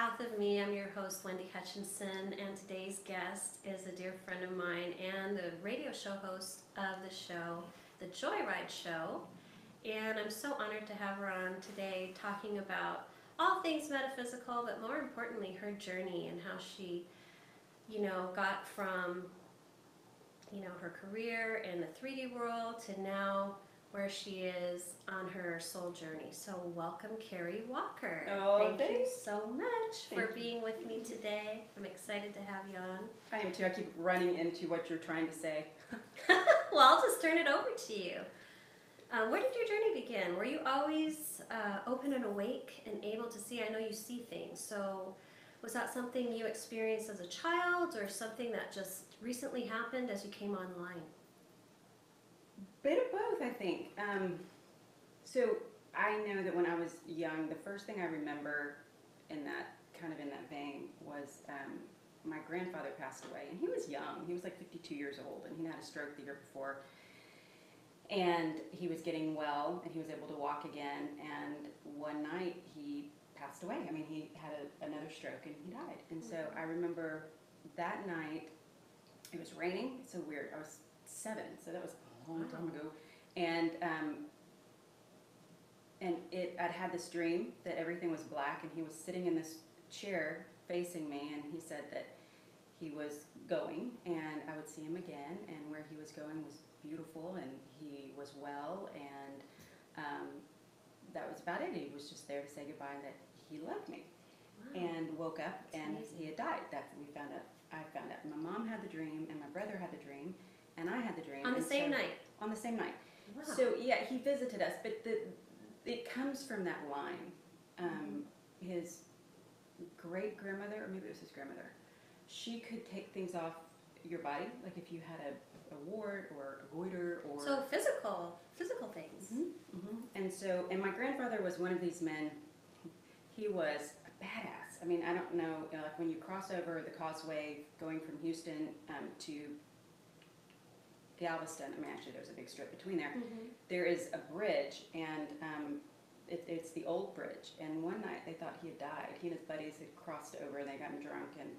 South of me. I'm your host, Wendy Hutchinson, and today's guest is a dear friend of mine and the radio show host of the show, the JoyRide show. And I'm so honored to have her on today talking about all things metaphysical, but more importantly, her journey and how she, got from, her career in the 3D world to now where she is on her soul journey. So welcome, Kerry Walker. Oh, Thank you so much for being with me today. I'm excited to have you on. I am too. I keep running into what you're trying to say. Well, I'll just turn it over to you. Where did your journey begin? Were you always open and awake and able to see? I know you see things. So was that something you experienced as a child or something that just recently happened as you came online? Bit of both, I think. So I know that when I was young, the first thing I remember in that vein was my grandfather passed away, and he was young. He was like 52 years old, and he had a stroke the year before. And he was getting well, and he was able to walk again. And one night he passed away. I mean, he had another stroke, and he died. And so I remember that night. It was raining. It's so weird. I was 7, so that was a long time ago. And I'd had this dream that everything was black, and he was sitting in this chair facing me, and he said that he was going, and I would see him again, and where he was going was beautiful, and he was well, and that was about it. He was just there to say goodbye, and that he loved me. Wow. And woke up, and he had died. That's what we found out. I found out. My mom had the dream, and my brother had the dream, and I had the dream. On the same night? On the same night. Wow. So, yeah, he visited us, but it comes from that line. His great-grandmother, or maybe it was his grandmother, she could take things off your body, like if you had a wart or a goiter or... So physical things. And my grandfather was one of these men. He was a badass. I mean, I don't know, like when you cross over the causeway going from Houston to Galveston, I mean, actually there's a big strip between there. There is a bridge, and it's the old bridge. And one night they thought he had died. He and his buddies had crossed over, and they got drunk and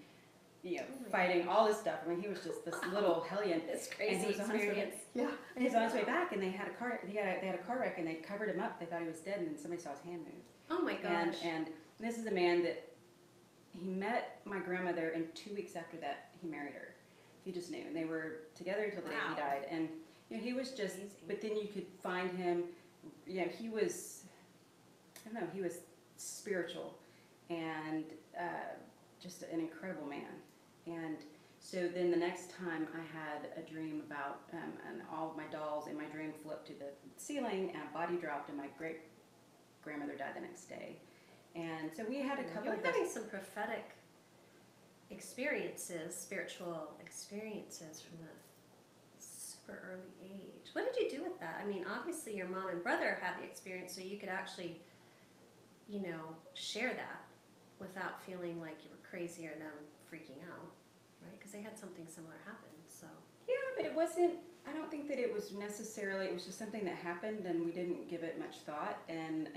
fighting all this stuff. I mean, he was just this little hellion. It's crazy experience. And he was on his way back, and they had a car wreck, and they covered him up. They thought he was dead, and then somebody saw his hand move. Oh my gosh. And this is a man that he met my grandmother, and 2 weeks after that he married her. He just knew, and they were together until the day he died. And he was just amazing. But then you could find him. He was, I don't know, he was spiritual and just an incredible man. And so then the next time I had a dream about, and all of my dolls in my dream flipped to the ceiling, and a body dropped, and my great-grandmother died the next day. And so we had a couple of... You're having some prophetic experiences, spiritual experiences from a super early age. What did you do with that? I mean, obviously your mom and brother had the experience, so you could actually, share that without feeling like you were crazy or them freaking out, right? Because they had something similar happen, so. Yeah, but it wasn't, I don't think that it was necessarily, it was just something that happened, and we didn't give it much thought, and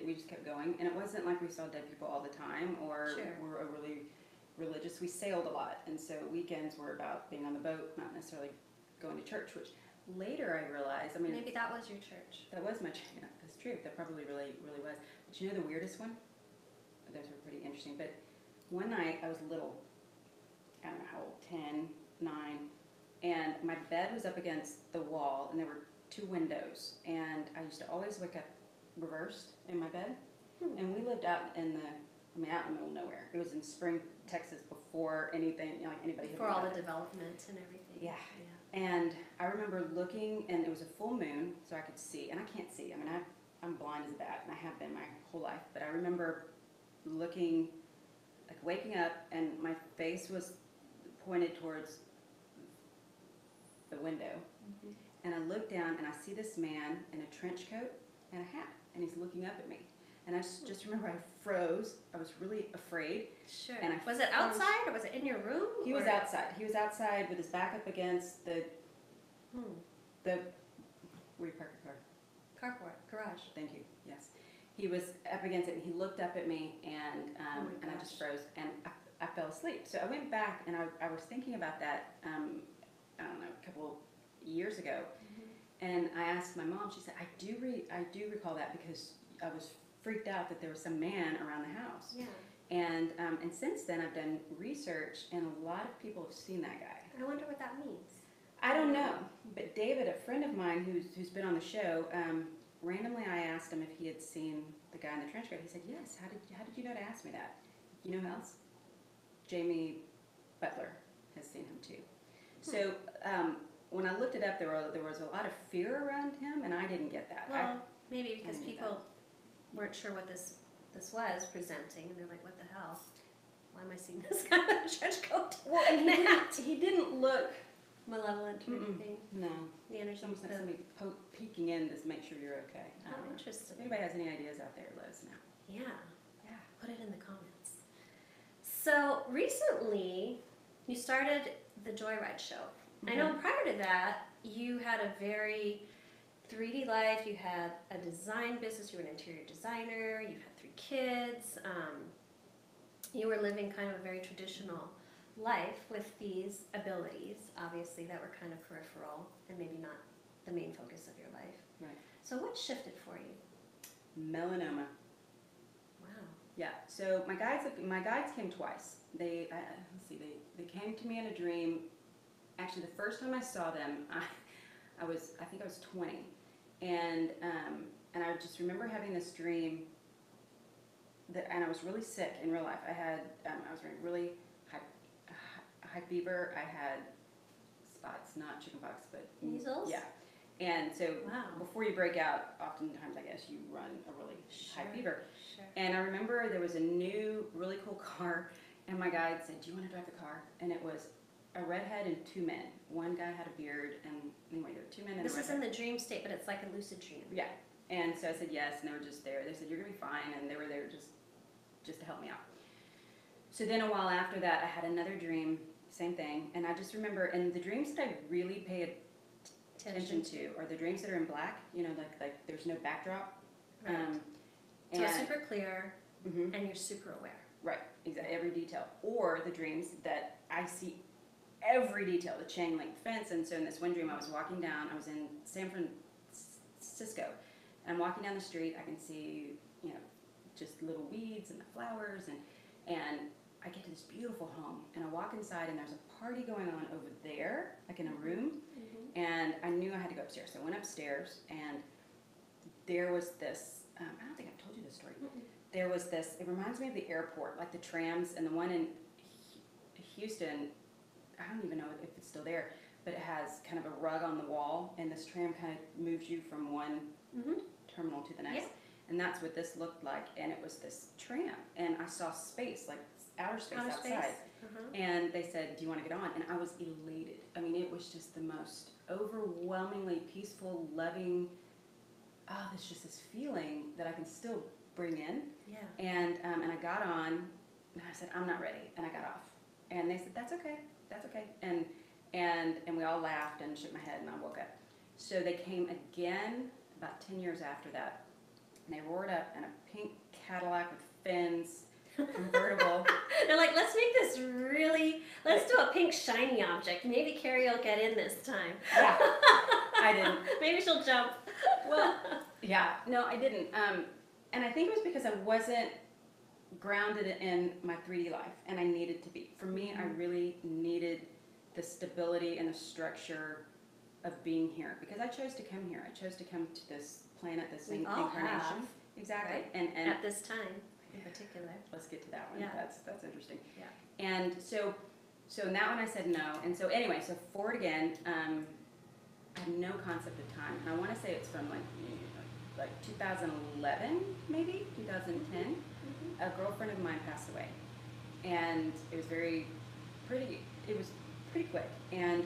we just kept going. And it wasn't like we saw dead people all the time, or were overly religious. We sailed a lot, and so weekends were about being on the boat, not necessarily going to church, which later I realized, maybe that was your church. That was my church. Yeah, that's true. That probably really was. But you know the weirdest one? Those were pretty interesting. But one night I was little, I don't know how old, 10, 9, and my bed was up against the wall, and there were 2 windows, and I used to always wake up reversed in my bed. And we lived out in the middle of nowhere. It was in Spring, Texas, before anything, like anybody had before all the development and everything. Yeah. And I remember looking, and it was a full moon, so I could see, and I can't see. I mean, I'm blind as a bat, and I have been my whole life. But I remember looking, like waking up, and my face was pointed towards the window. And I look down, and I see this man in a trench coat and a hat, and he's looking up at me. And I just remember I froze. I was really afraid. Sure. And was it outside, or was it in your room? He was outside. He was outside with his back up against the where you park your car? Carport, garage. Thank you. Yes. he was up against it, and he looked up at me, and I just froze, and I fell asleep. So I went back, and I was thinking about that, I don't know, a couple years ago, and I asked my mom. She said, I do recall that because I was freaked out that there was some man around the house. Yeah. And since then, I've done research, and a lot of people have seen that guy. I wonder what that means. I don't know, but David, a friend of mine who's been on the show, randomly I asked him if he had seen the guy in the trench coat. He said, yes. How did you know to ask me that? You know who else? Jamie Butler has seen him too. So when I looked it up, there was a lot of fear around him, and I didn't get that. Well, maybe because people weren't sure what this was presenting, and they're like, what the hell? Why am I seeing this guy in a trench coat? Well, and he didn't look malevolent or anything. No. The energy. It's almost like somebody peeking in to make sure you're okay. Oh, interesting. If anybody has any ideas out there, let us know. Yeah. Put it in the comments. So recently, you started the JoyRide show. I know prior to that, you had a very 3D life. You had a design business. You were an interior designer. You had 3 kids. You were living kind of a very traditional life with these abilities, obviously, that were kind of peripheral and maybe not the main focus of your life. Right. So what shifted for you? Melanoma. Wow. Yeah. So my guides came twice. They came to me in a dream. Actually, the first time I saw them, I think I was 20, and I just remember having this dream. And I was really sick in real life. I was really high fever. I had spots, not chickenpox, but measles. Yeah. And so before you break out, oftentimes I guess you run a really high fever. Sure. And I remember there was a new, really cool car, and my guide said, "Do you want to drive the car?" And it was a redhead and 2 men. One guy had a beard, and anyway, there were 2 men and this is in the dream state, but it's like a lucid dream. Yeah. And so I said yes, and they were just there. They said, "You're gonna be fine," and they were there just to help me out. So then a while after that, I had another dream, same thing, and I just remember, and the dreams that I really pay attention to are the dreams that are in black, like there's no backdrop. Right. So it's super clear, and you're super aware. Right, exactly, every detail. Or the dreams that I see every detail, the chain link fence. And so in this one dream, I was walking down, I was in San Francisco, and I'm walking down the street, I can see, just little weeds and the flowers, and I get to this beautiful home, and I walk inside, and there's a party going on over there, like in a room, and I knew I had to go upstairs. So I went upstairs, and there was this, I don't think I've told you this story, there was this, it reminds me of the airport, like the trams, and the one in Houston, I don't even know if it's still there, but it has kind of a rug on the wall, and this tram kind of moves you from one terminal to the next. Yeah. And that's what this looked like, and it was this tram, and I saw space, like outer space outside, and they said, "Do you want to get on?" And I was elated. I mean, it was just the most overwhelmingly peaceful, loving, there's just this feeling that I can still bring in. Yeah. And I got on, and I said, "I'm not ready," and I got off, and they said, "That's okay, that's okay," and we all laughed and shook my head, and I woke up. So they came again about 10 years after that. And they roared up in a pink Cadillac with fins, convertible. They're like, let's make this let's do a pink shiny object. Maybe Kerry will get in this time. Yeah, I didn't. Maybe she'll jump. Well, yeah, no, I didn't. And I think it was because I wasn't grounded in my 3D life, and I needed to be. For me, I really needed the stability and the structure of being here, because I chose to come here. I chose to come to this planet, this incarnation. Exactly. Right? And at this time in particular. Let's get to that one. Yeah. That's interesting. Yeah. And so in that one I said no. And so anyway, so forward again, I have no concept of time. And I want to say it's from like 2011, maybe 2010. A girlfriend of mine passed away, and it was pretty quick. And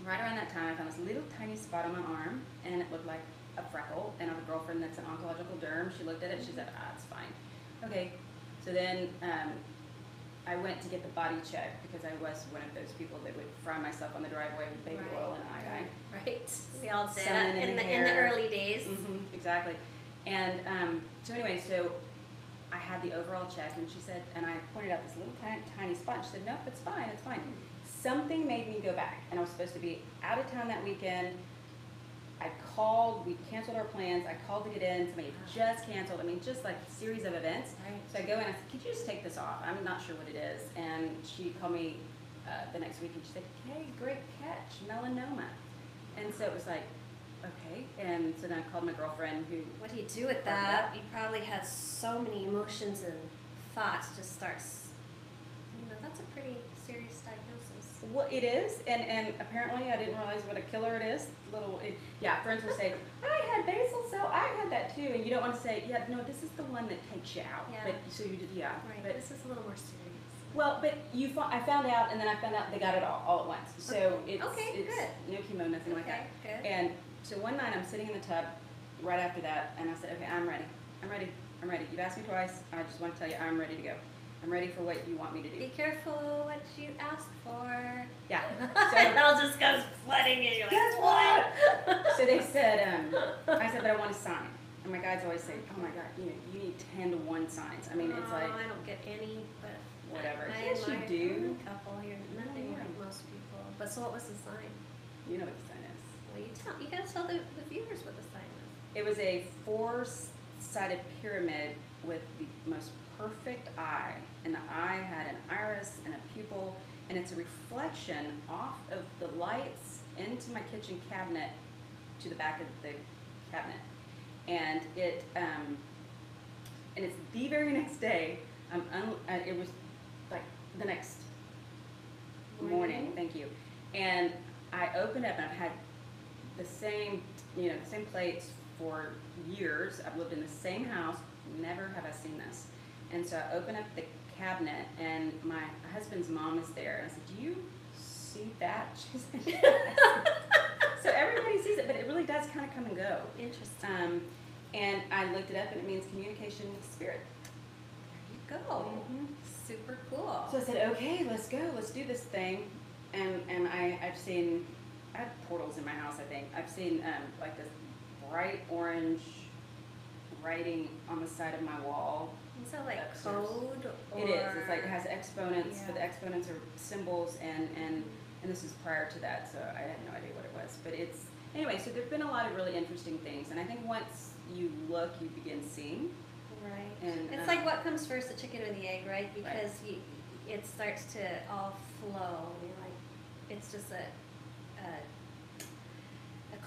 right around that time, I found this little tiny spot on my arm, and it looked like a freckle. And I have a girlfriend that's an oncological derm. She looked at it, she said, it's fine. Okay, so then I went to get the body check, because I was one of those people that would fry myself on the driveway with baby oil and iodine. Right, we all did that in the early days. Exactly. And so anyway, so I had the overall check, and she said, and I pointed out this little tiny spot. She said, nope, it's fine, it's fine. Something made me go back, and I was supposed to be out of town that weekend. I called, we canceled our plans. I called to get in, somebody just canceled. I mean, just like a series of events. Right. So I go in, I said, could you just take this off? I'm not sure what it is. And she called me the next week, and she said, hey, great catch, melanoma. And so it was like, okay. And so then I called my girlfriend who. What do you do with that? You probably had so many emotions and thoughts just starts, that's a pretty serious diagnosis. Well, it is, and apparently I didn't realize what a killer it is. Friends will say, I had basal cell, I had that too, and you don't want to say, yeah, no, this is the one that takes you out. Yeah. But so you did, yeah. Right. But This is a little more serious. well, but I found out, and then I found out they got it all at once. So it's good. no chemo, nothing like that. Good. And so one night I'm sitting in the tub right after that, and I said, okay, I'm ready. You've asked me twice. I just want to tell you, I'm ready to go. I'm ready for what you want me to do. Be careful what you ask for. Yeah. It all just goes flooding in. You're like, Guess what? So they said, I said, but I want a sign. And my guides always say, oh my God, you need 10 to 1 signs. I mean, it's like. I don't get any, but. Whatever. I Yes, you admire do. a couple. You're nothing like most people. But so what was the sign? You know what the sign is. Well, you gotta tell the viewers what the sign is. It was a 4-sided pyramid with the most perfect eye. And the eye had an iris and a pupil, and it's a reflection off of the lights into my kitchen cabinet to the back of the cabinet. And it's the very next day. It was like the next morning. Thank you. And I opened up, and I've had the same plates for years. I've lived in the same house. Never have I seen this. And so I opened up the cabinet, and my husband's mom is there. And I said, do you see that? She said, yes. So everybody sees it, but it really does kind of come and go. Interesting. And I looked it up, and it means communication with spirit. There you go. Mm-hmm. Super cool. So I said, okay, let's go. Let's do this thing. And I have portals in my house, I think. I've seen like this bright orange writing on the side of my wall. Is that like code? Or? It is. It's like it has exponents, Yeah. but the exponents are symbols, and this is prior to that, so I had no idea what it was. But it's anyway. So there've been a lot of really interesting things, and I think once you look, you begin seeing. Right. And it's like what comes first, the chicken or the egg, right? Because it starts to all flow. It's just a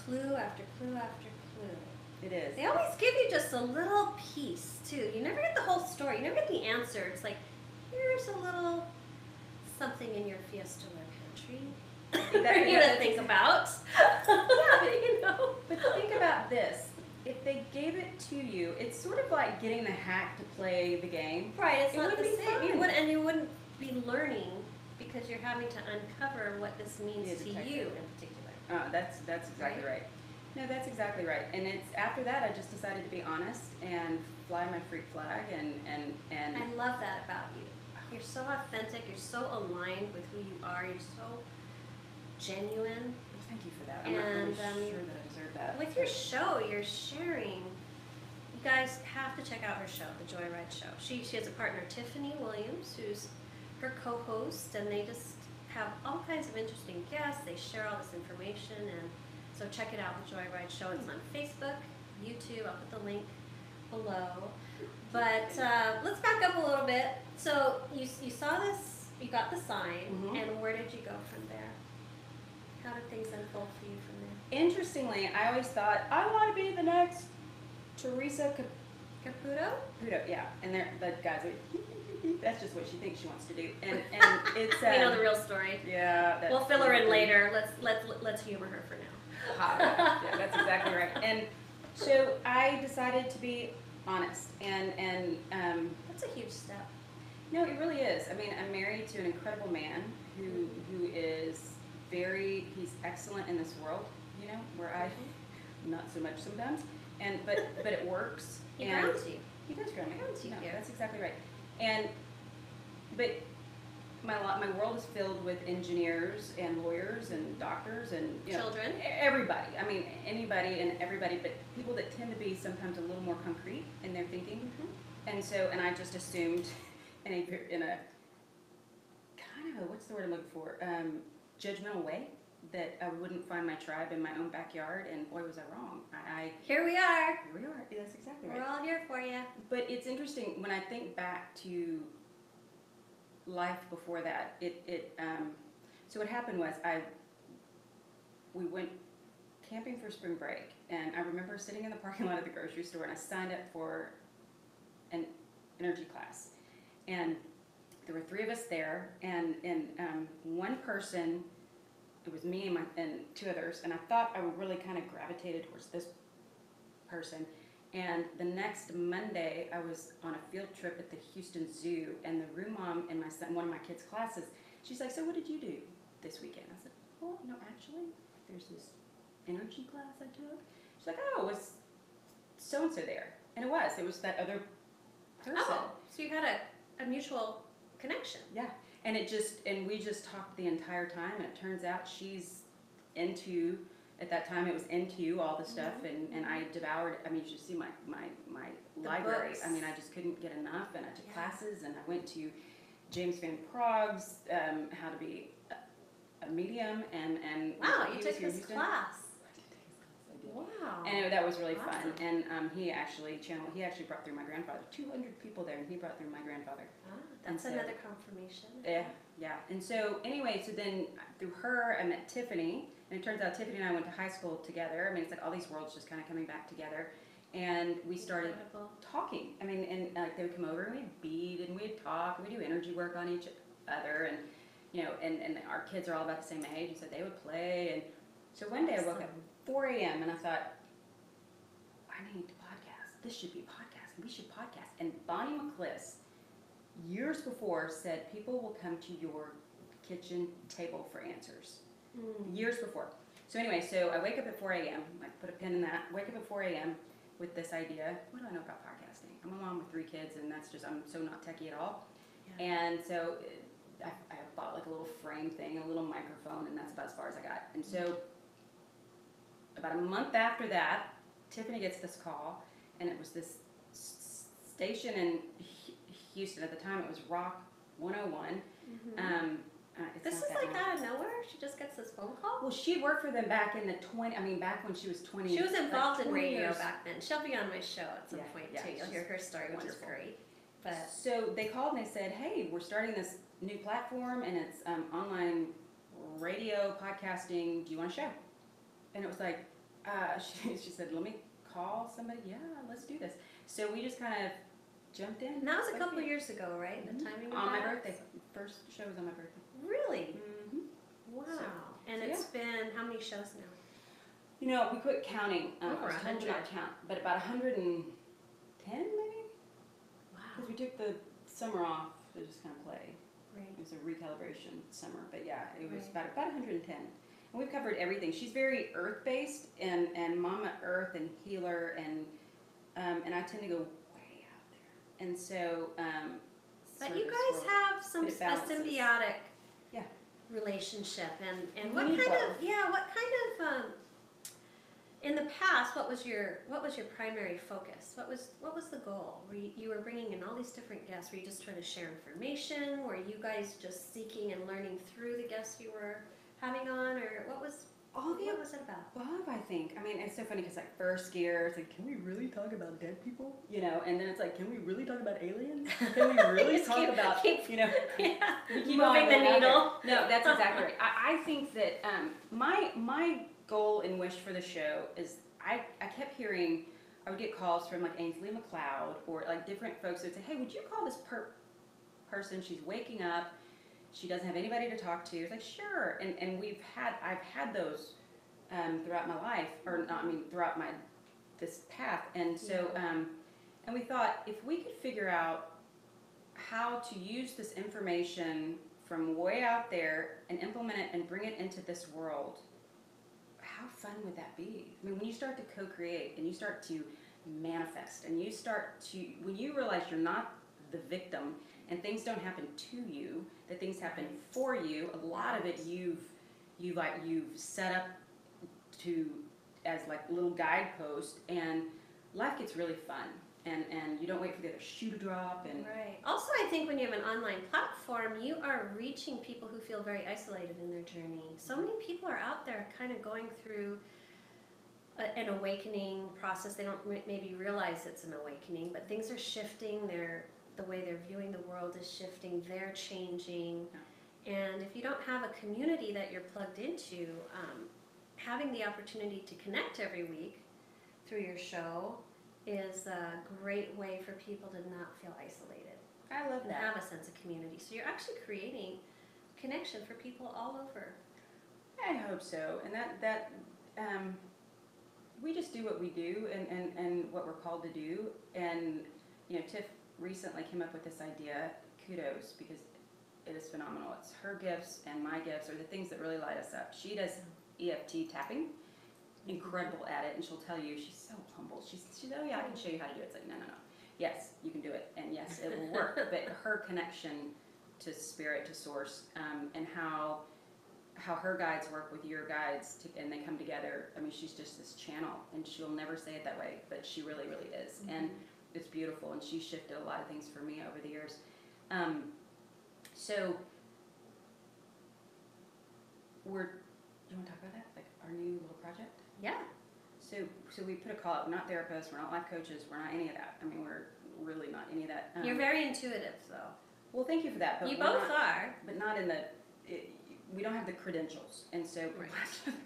clue after clue after clue. It is. They always give you just a little piece too. You never get the whole story. You never get the answer. It's like, here's a little something in your Fiesta pantry for you to think about. Yeah, but think about this. If they gave it to you, it's sort of like getting the hack to play the game. Right. It's it not would the be same. fun. You wouldn't be learning because you're having to uncover what this means to you in particular. That's exactly right. No, that's exactly right. And it's after that I just decided to be honest and fly my freak flag and I love that about you. You're so authentic, you're so aligned with who you are, you're so genuine. Thank you for that. I'm not really sure that I deserve that. With your show, you're sharing. You guys have to check out her show, the JoyRide show. She has a partner, Tiffany Williams, who's her co-host, and they just have all kinds of interesting guests. They share all this information, and so check it out, the JoyRide show. It's on Facebook, YouTube. I'll put the link below. But let's back up a little bit. So you saw this, you got the sign, and where did you go from there? How did things unfold for you from there? Interestingly, I always thought, I want to be the next Teresa Caputo? Caputo, yeah. And the guys are, that's just what she thinks she wants to do. And it's... we know the real story. Yeah. We'll fill her in later. Let's humor her for now. Yeah, that's exactly right. And so I decided to be honest. And that's a huge step. No, it really is. I mean, I'm married to an incredible man who is he's excellent in this world, where I, not so much sometimes, but it works. He grounds you. He does ground me. Grounds you. No, that's exactly right. But my world is filled with engineers and lawyers and doctors and Children. Everybody. I mean, anybody and everybody, but people that tend to be sometimes a little more concrete in their thinking. And I just assumed in a kind of what's the word I'm looking for, judgmental way, that I wouldn't find my tribe in my own backyard, and boy was I wrong. Here we are. Here we are. That's exactly right. We're all here for you. But it's interesting when I think back to life before that. So what happened was we went camping for spring break, and I remember sitting in the parking lot of the grocery store, and I signed up for an energy class, and there were 3 of us there, and one person. It was me and 2 others, and I thought I really kind of gravitated towards this person. And the next Monday, I was on a field trip at the Houston Zoo, and the room mom in one of my kids' classes, she's like, "So what did you do this weekend?" I said, "Well, actually, there's this energy class I took." She's like, "Oh, was so-and-so there?" And it was that other person. Oh, so you had a mutual connection. Yeah. And we just talked the entire time, and it turns out she's into, at that time it was into all the stuff, and I devoured, you should see my library. Books. I just couldn't get enough, and I took classes, and I went to James Van Prague's How to Be a Medium, and Wow, you he took was here in his Houston. class. I did. Wow. And that was really Awesome. fun, and he actually brought through my grandfather, 200 people there, and he brought through my grandfather. That's so- another confirmation. Yeah. And so anyway, so then through her, I met Tiffany, and it turns out Tiffany and I went to high school together. It's like all these worlds just kind of coming back together, and we started Incredible. talking. And they would come over and we'd bead and we'd talk, and we'd do energy work on each other, and and our kids are all about the same age, and so they would play. And so one day I woke up at 4 a.m. and I thought, I need to podcast. This should be a podcast. We should podcast. And Bonnie McCliss, years before, said people will come to your kitchen table for answers. Years before. So anyway, so I wake up at 4 a.m. I put a pin in that. Wake up at 4 a.m. with this idea. What do I know about podcasting? I'm a mom with 3 kids, and I'm so not techie at all. Yeah. And so I bought like a little frame thing, a little microphone, and that's about as far as I got. And so about a month after that, Tiffany gets this call, and it was this station in Houston. At the time, it was Rock 101. This is like out of nowhere? She just gets this phone call? Well, she worked for them back in the back when she was 20. She was involved in radio years. back then. She'll be on my show at some point too. You'll hear her story, which wonderful. is great. But So they called and they said, "Hey, we're starting this new platform, and it's online radio podcasting. Do you want a show?" And it was like, she said, "Let me call somebody." "Yeah, let's do this." So we just kind of jumped in. and that was a couple years ago, right? The timing of on my that? birthday. First show was on my birthday. Really? Wow. So, and it's been how many shows now? We quit counting. Over I was told 100. not to count, but about 110 maybe. Wow. Because we took the summer off to just kind of play. Right. It was a recalibration summer, but yeah, it was Right. about 110. And we've covered everything. She's very earth-based, and Mama Earth and healer, and I tend to go way out there. And so, But you guys have some it a balances. symbiotic Yeah. relationship, and We what need kind both. of in the past, what was your primary focus? What was the goal? You were bringing in all these different guests. Were you just trying to share information? Were you guys just seeking and learning through the guests you were having on, or what was it about? Above, I think. It's so funny because like first gear, it's like, can we really talk about dead people? And then it's like, can we really talk about aliens? Can we really talk about, keep we keep moving on the going out needle. there. No, that's exactly right. I think that my goal and wish for the show is I kept hearing, I would get calls from like Ainsley McLeod or like different folks that would say, "Hey, would you call this person? She's waking up. She doesn't have anybody to talk to." It's like, sure. And I've had those throughout my life, or not, throughout this path. And so, and we thought if we could figure out how to use this information from way out there and implement it and bring it into this world, how fun would that be? When you start to co-create and you start to manifest and when you realize you're not the victim, and things don't happen to you, that things happen for you. A lot of it you've set up to as like little guideposts, and life gets really fun. And you don't wait for the other shoe to drop. And right. Also, I think when you have an online platform, you are reaching people who feel very isolated in their journey. So many people are out there kind of going through an awakening process. They don't maybe realize it's an awakening, but things are shifting. The way they're viewing the world is shifting. They're changing. Yeah. And if you don't have a community that you're plugged into, having the opportunity to connect every week through your show is a great way for people to not feel isolated. I love that. And have a sense of community. So you're actually creating connection for people all over. I hope so. And that we just do what we do and what we're called to do. And, Tiff recently came up with this idea, kudos, because it is phenomenal. It's her gifts and my gifts are the things that really light us up. She does EFT tapping. Incredible at it, and she'll tell you, she's so humble. She's oh yeah, I can show you how to do it. It's like, no. Yes, you can do it, and yes, it will work. But her connection to spirit, to source, and how her guides work with your guides, and they come together. I mean, she's just this channel, and she'll never say it that way, but she really, really is. Mm-hmm. And it's beautiful, and she shifted a lot of things for me over the years. So you want to talk about that, like our new little project? Yeah. So we put a call out. We're not therapists. We're not life coaches. We're not any of that. I mean, we're really not any of that. You're very intuitive, though. Well, thank you for that. But you both are. But not in the. We don't have the credentials, and so right.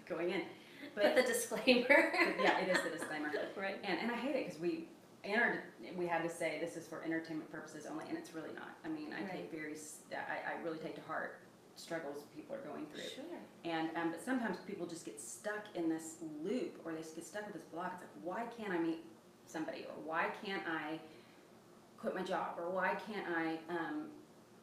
going in. But the disclaimer. Yeah, it is the disclaimer. Right. And I hate it because we had to say this is for entertainment purposes only, and it's really not. I mean, I really take to heart struggles people are going through. Sure. And but sometimes people just get stuck in this loop, or they get stuck with this block. It's like, why can't I meet somebody, or why can't I quit my job, or why can't I?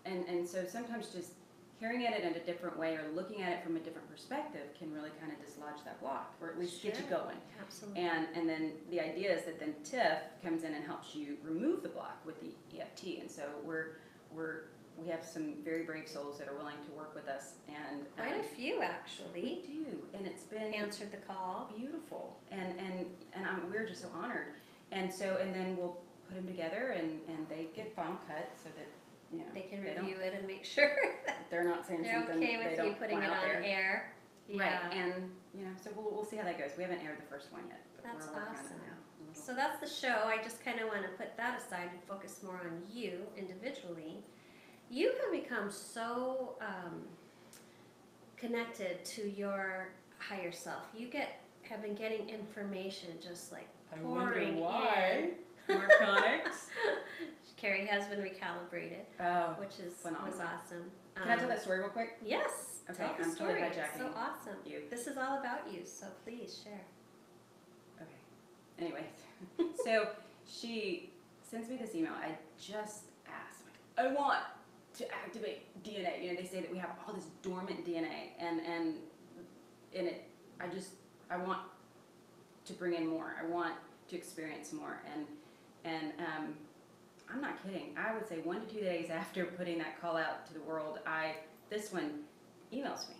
And so sometimes just hearing it in a different way or looking at it from a different perspective can really kind of dislodge that block, or at least get you going. Absolutely. And then the idea is that then Tiff comes in and helps you remove the block with the EFT. And so we have some very brave souls that are willing to work with us, and quite a few actually. We do, and it's been answered the call. Beautiful, and we're just so honored. And then we'll put them together, and they get final cut so that they can review it and make sure that they're not saying they're something okay with you putting it on air. Yeah. Right, and so we'll see how that goes. We haven't aired the first one yet, but that's we're working awesome. on it now. So that's the show. I just kind of want to put that aside and focus more on you individually. You have become so connected to your higher self. You have been getting information just like pouring in. Narcotics. Kerry has been recalibrated, which was awesome. Can I tell that story real quick? Yes. Okay, tell the I'm story. totally hijacking So awesome. you. This is all about you, so please share. Okay. Anyway, so she sends me this email. I just asked, like, I want to activate DNA. They say that we have all this dormant DNA, and in it, I want to bring in more. I want to experience more, and I'm not kidding. I would say 1 to 2 days after putting that call out to the world, this one emails me,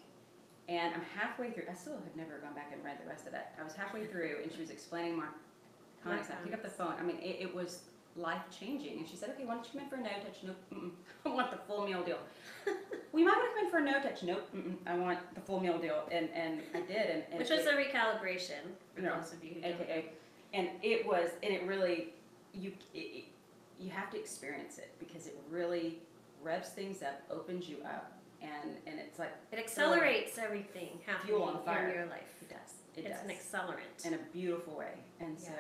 and I'm halfway through. I still have never gone back and read the rest of that. I was halfway through, and she was exling more comics. I pick up the phone. I mean, it was life-changing. And she said, okay, why don't you come in for a no-touch? Nope, I want the full meal deal. We might want to come in for a no-touch. Nope, I want the full meal deal. And I did. And which was a recalibration, for those of you who don't. AKA. And it was, and it really, you have to experience it, because it really revs things up, opens you up, and it's like... It accelerates everything happening fuel on fire. in your life. It does. It's an accelerant. In a beautiful way. And so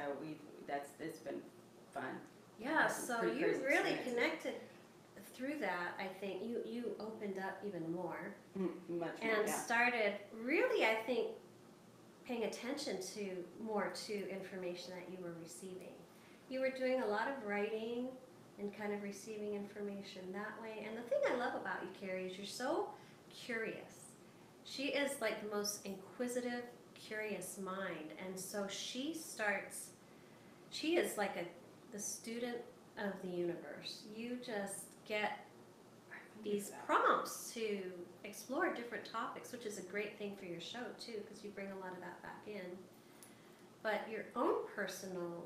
it's been fun. Yeah, so you really experiences. Connected through that. I think you opened up even more. Much more, and started really, I think, paying attention to information that you were receiving. You were doing a lot of writing and kind of receiving information that way. And the thing I love about you, Kerry, is you're so curious. She is like the most inquisitive, curious mind. And so she is like the student of the universe. You just get I think these that. prompts to explore different topics, which is a great thing for your show too, because you bring a lot of that back in. But your own personal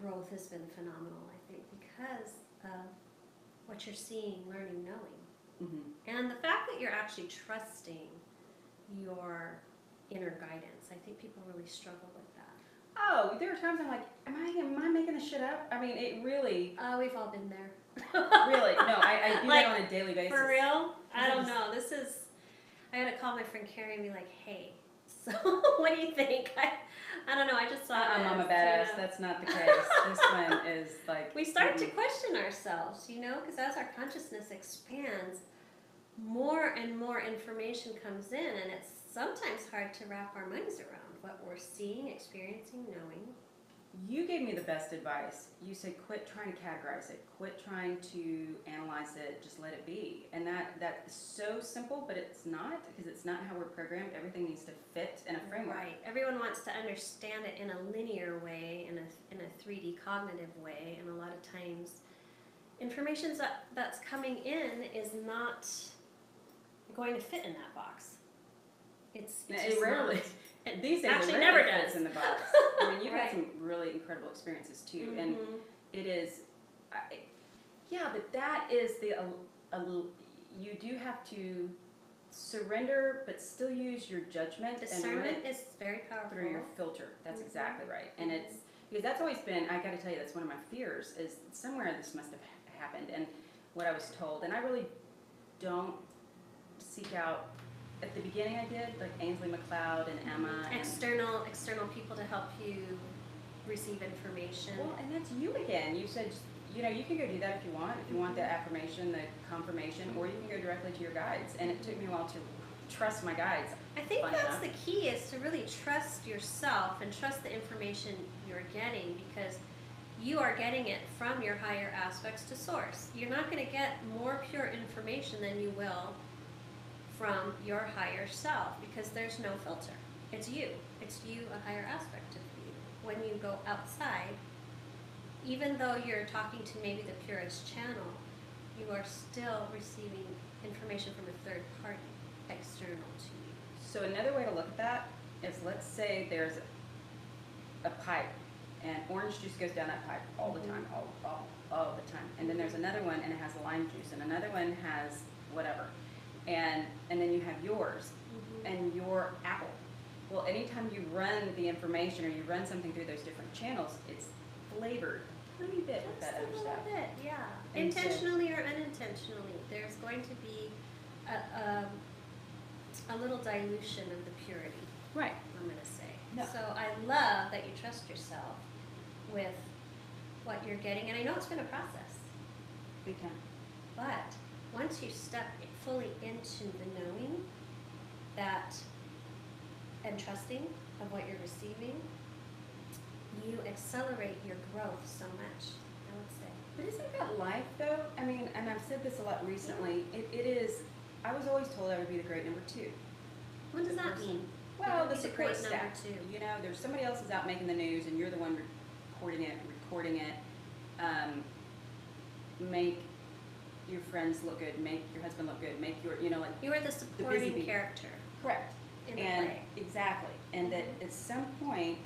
growth has been phenomenal, I think, because of what you're seeing, learning, knowing. And the fact that you're actually trusting your inner guidance. I think people really struggle with that. Oh, there are times I'm like, am I making this shit up? I mean, it really, We've all been there. really, no, I do Like, that on a daily basis. For real? I don't Because- know. I gotta call my friend Kerry and be like, hey, so what do you think? I don't know. I just saw this, I'm a you badass. know. That's not the case. This one is like. We start to question ourselves, you know, because as our consciousness expands, more and more information comes in, and it's sometimes hard to wrap our minds around what we're seeing, experiencing, knowing. You gave me the best advice. You said, quit trying to categorize it. Quit trying to analyze it. Just let it be. And that's so simple, but it's not, because it's not how we're programmed. Everything needs to fit in a framework. Right. Everyone wants to understand it in a linear way, in a 3D cognitive way, and a lot of times information that's coming in is not going to fit in that box. It's It just rarely. not. These days, actually it never rarely does. fits in the box. I mean, you've Right. had some really incredible experiences too, and Mhm. it is, yeah, but that is you do have to surrender, but still use your judgment and run Discernment it is very powerful. through your filter. That's Mhm. exactly right, and it's because that's always been. I got to tell you, that's one of my fears. Is somewhere this must have happened, and what I was told, and I really don't seek out. At the beginning, I did like Ainsley McLeod and Emma. And, External people to help you receive information. well, and that's you again. You said, you know, you can go do that if you want. If you want the affirmation, the confirmation, or you can go directly to your guides. And it took me a while to trust my guides. I think Fun that's enough. the key, is to really trust yourself and trust the information you're getting, because you are getting it from your higher aspects to source. You're not going to get more pure information than you will from your higher self, because there's no filter. It's you, a higher aspect of you. When you go outside, even though you're talking to maybe the purest channel, you are still receiving information from a third party, external to you. So another way to look at that is, let's say there's a pipe, and orange juice goes down that pipe all the time, all the time. And then there's another one, and it has lime juice, and another one has whatever. And then you have yours and your apple. Well, anytime you run the information or you run something through those different channels, it's flavored a tiny bit with that Just a other little stuff. bit, yeah. And so- Intentionally or unintentionally, there's going to be a little dilution of the purity, Right. I'm going to say. No. So I love that you trust yourself with what you're getting, and I know it's been a process, Big time. but once you step fully into the knowing that and trusting of what you're receiving, you accelerate your growth so much, I would say. But isn't that life though? I mean, and I've said this a lot recently, it is, I was always told I would be the great number two. What does that mean? Well, the Be the support great number staff. two. You know, there's somebody else is out making the news, and you're the one recording it. Make your friends look good, make your husband look good, make your, you know, like. You are the supporting bee. character Correct. in the And play. exactly, and that Mhm. at some point,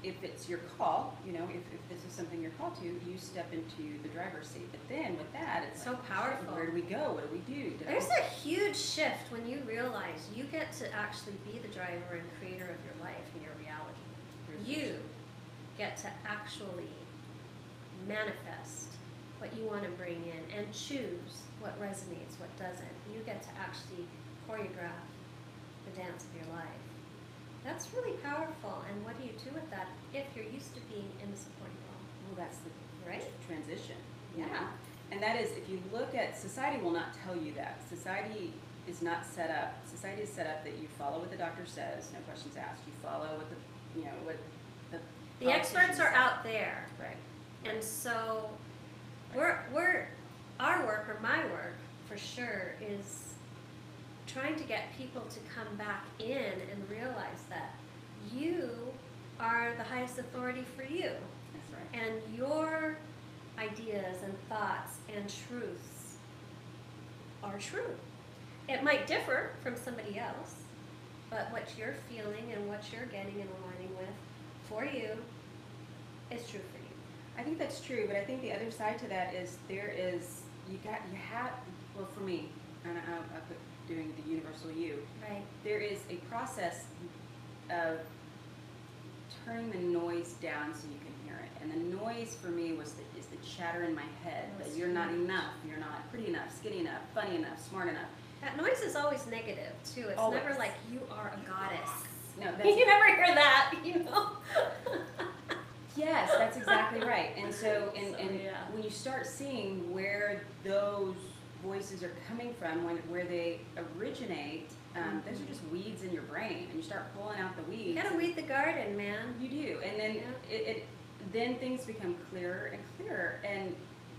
if it's your call, you know, if this is something you're called to, you step into the driver's seat. But then with that, it's So like, shit, powerful. where do we go? What do we do? There's a huge shift when you realize you get to actually be the driver and creator of your life and your reality. You get to actually manifest what you want to bring in and choose what resonates, what doesn't. You get to actually choreograph the dance of your life. That's really powerful. And what do you do with that if you're used to being in the supporting role? Well, that's the Right? transition. you Yeah. know? And that is, if you look at, society will not tell you that. Society is not set up. Society is set up that you follow what the doctor says, no questions asked. You follow what what the The experts are politicians out there. say. Right. And so our work, or my work for sure, is trying to get people to come back in and realize that you are the highest authority for you. That's That's right. And your ideas and thoughts and truths are true. It might differ from somebody else, but what you're feeling and what you're getting and aligning with for you is true for you. I think that's true, but I think the other side to that is well, for me, and I put doing the universal you, Right. there is a process of turning the noise down so you can hear it. And the noise for me is the chatter in my head That's that you're not huge. enough, you're not pretty enough, skinny enough, funny enough, smart enough. That noise is always negative too. It's Always. never like you are a goddess. No, You never hear that, you know. yes, that's exactly right. And so, yeah. when you start seeing where those voices are coming from, where they originate, those are just weeds in your brain, and you start pulling out the weeds. You gotta weed the garden, man. You do, and then then things become clearer and clearer, and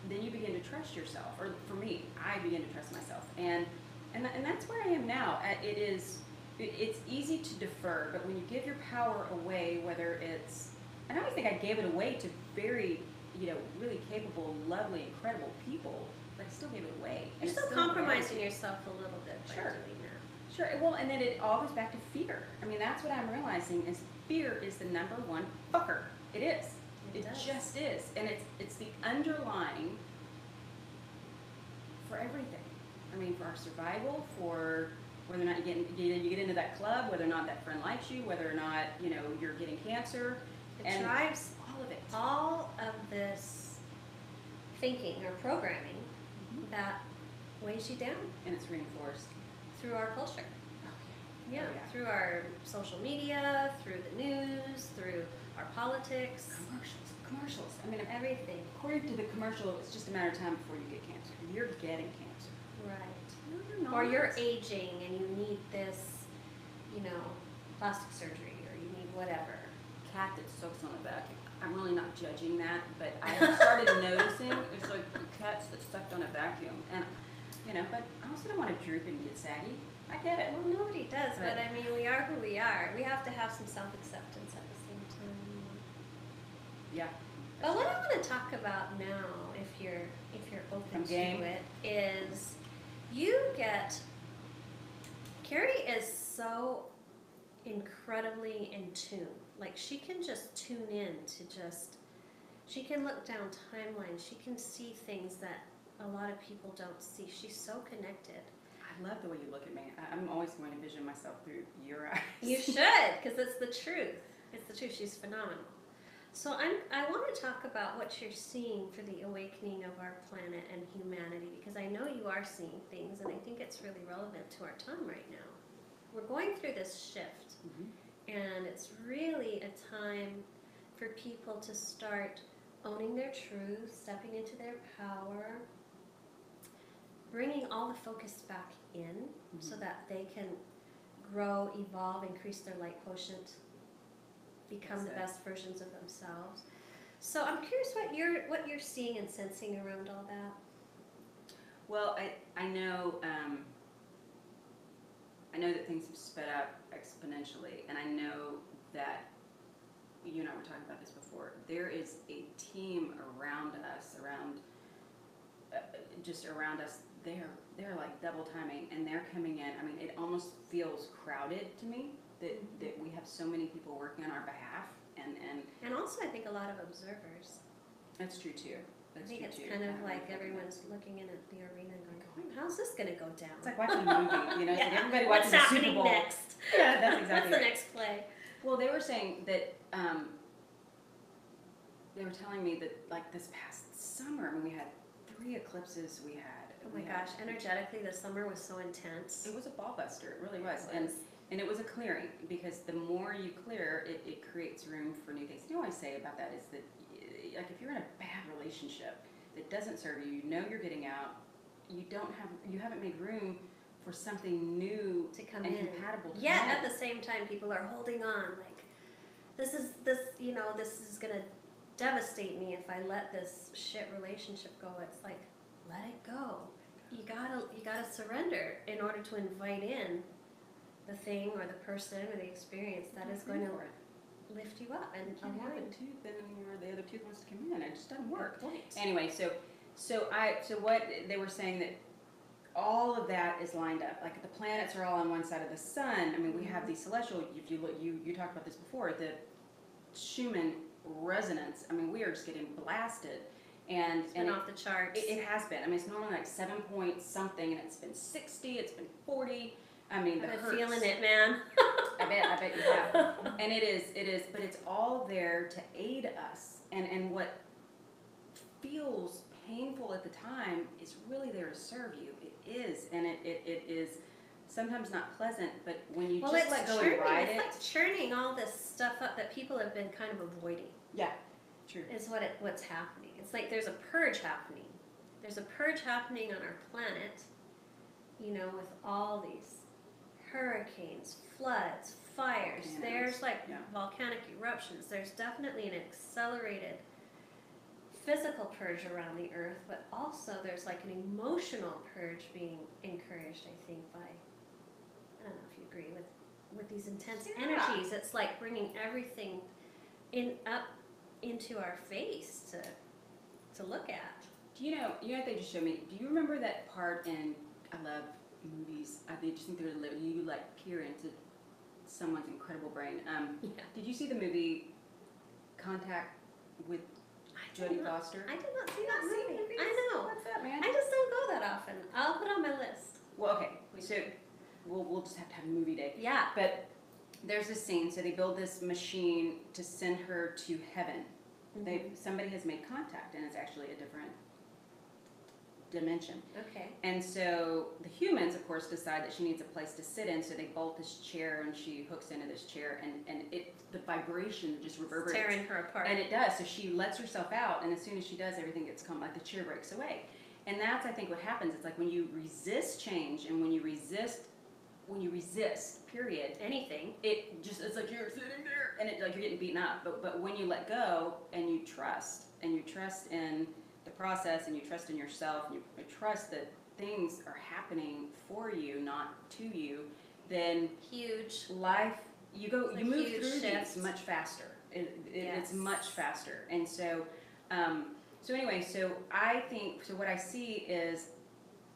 then you begin to trust yourself. Or for me, I begin to trust myself, and that's where I am now. It's easy to defer, but when you give your power away, whether it's, and I always think I gave it away to very, really capable, lovely, incredible people, but I still gave it away. You're still compromising yourself a little bit by Sure. doing that. Sure. Well, and then it all goes back to fear. I mean, that's what I'm realizing is fear is the number one fucker. It is. It does. just is, and it's the underlying for everything. I mean, for our survival, for whether or not you get into that club, whether or not that friend likes you, whether or not you're getting cancer, It drives all of it. all of this thinking or programming that weighs you down And it's reinforced. through our culture. Yeah, Oh, yeah. through our social media, through the news, through our politics, Commercials. I mean, everything. according to the commercial, it's just a matter of time before you get cancer. You're getting cancer. Right. No, you're not. Or you're aging and you need this, plastic surgery, or you need whatever. Cat that soaks on a vacuum. I'm really not judging that, but I have started noticing it's like cats that sucked on a vacuum, and but I also don't want to droop and get saggy. I get it. Well, nobody does, but Right. I mean, we are who we are. We have to have some self-acceptance at the same time. Yeah. But what I want to talk about now, if you're open I'm to game. it, is Kerry is so incredibly in tune. Like, she can just tune in to she can look down timelines. She can see things that a lot of people don't see. She's so connected. I love the way you look at me. I'm always going to vision myself through your eyes. You should, because it's the truth. It's the truth. She's phenomenal. So I want to talk about what you're seeing for the awakening of our planet and humanity, because I know you are seeing things, and I think it's really relevant to our time right now. We're going through this shift, and it's really a time for people to start owning their truth, stepping into their power, bringing all the focus back in so that they can grow, evolve, increase their light quotient, become the best versions of themselves. So I'm curious what you're seeing and sensing around all that. Well, I know that things have sped up exponentially, and I know that you and I were talking about this before. There is a team around us, just around us. They're like double timing, and they're coming in. I mean, it almost feels crowded to me that we have so many people working on our behalf, And also, I think a lot of observers. that's true too. I think it's kind of like everyone's looking in at the arena and going, how's this going to go down? It's like watching a movie, It's like everybody watches What's the Super happening Bowl. next? Yeah, that's exactly What's the right. next play? Well, they were saying that they were telling me that like this past summer, when we had 3 eclipses, we had. Oh my gosh, energetically, the summer was so intense. It was a ball buster. It really was. It was. And it was a clearing, because the more you clear, it creates room for new things. You know what I say about that is that, like, if you're in a bad relationship that doesn't serve you, you're getting out, you haven't made room for something new To come and in. compatible to Yet come in. at the same time, people are holding on. Like, this is gonna devastate me if I let this shit relationship go. It's like, let it go. You gotta surrender in order to invite in the thing or the person or the experience that is going to lift you up and You can't have a align. tooth and the other tooth wants to come in. It just doesn't work. Good point. Anyway, so what they were saying that all of that is lined up. Like the planets are all on one side of the sun. I mean, we have these celestial. If you look, you talked about this before. The Schumann resonance. I mean, we are just getting blasted. And It's been off the charts. it has been. I mean, it's normally like 7 point something, and it's been 60. It's been 40. I mean, the I've been hertz. feeling it, man. I bet you have. And it is, but it's all there to aid us. And what feels painful at the time is really there to serve you. It is, and it is sometimes not pleasant, but when you just let go and ride it. It's like churning all this stuff up that people have been kind of avoiding. Yeah, true. Is what's happening. It's like there's a purge happening. There's a purge happening on our planet, you know, with all these hurricanes, floods, fires. Volcanoes. There's like Yeah. volcanic eruptions. There's definitely an accelerated physical purge around the earth, but also there's like an emotional purge being encouraged, I think, by, I don't know if you agree with these intense Yeah. energies. It's like bringing everything up into our face to look at. Do you know what they just showed me? Do you remember that part in, I love movies, I just think they're you like peer into someone's incredible brain. Yeah. Did you see the movie Contact with Jodie Foster? I did not see that movie. I know. What's up, man? I just don't go that often. I'll put it on my list. Well, okay, so we'll just have to have a movie day. Yeah. But there's this scene, so they build this machine to send her to heaven. Somebody has made contact, and it's actually a different dimension. Okay. And so the humans, of course, decide that she needs a place to sit in, so they bolt this chair, and she hooks into this chair, and the vibration just reverberates. Tearing her apart. And it does. So she lets herself out, and as soon as she does, everything gets calm, like the chair breaks away. And that's, I think, what happens. It's like when you resist change, and when you resist, period, Anything. it's like you're sitting there, and it's like you're getting beaten up. But when you let go, and you trust in the process, and you trust in yourself, and you trust that things are happening for you, not to you, then Huge. life, you move huge through shift. these much faster. It's Yes. much faster. And so, anyway, so I think, so what I see is,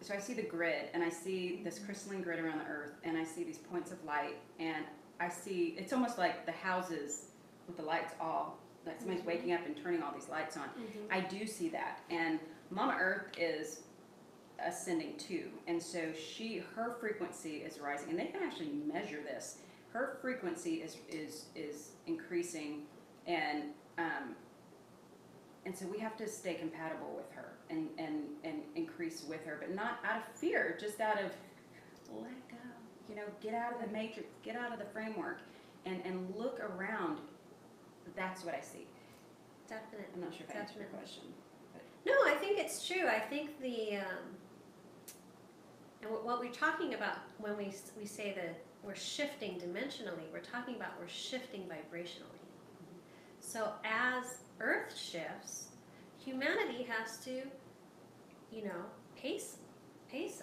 so I see the grid, and I see this crystalline grid around the earth, and I see these points of light, and I see, it's almost like the houses with the lights all, like somebody's waking up and turning all these lights on. I do see that. And Mama Earth is ascending too. And so her frequency is rising, and they can actually measure this. Her frequency is increasing, and so we have to stay compatible with her and increase with her, but not out of fear, just out of let go. You know, get out of the matrix, get out of the framework, and look around. That's what I see. Definitely. I'm not sure if I answered your question. But. No, I think it's true. I think and what we're talking about when we say that we're shifting dimensionally, we're talking about we're shifting vibrationally. So as Earth shifts, humanity has to, you know, pace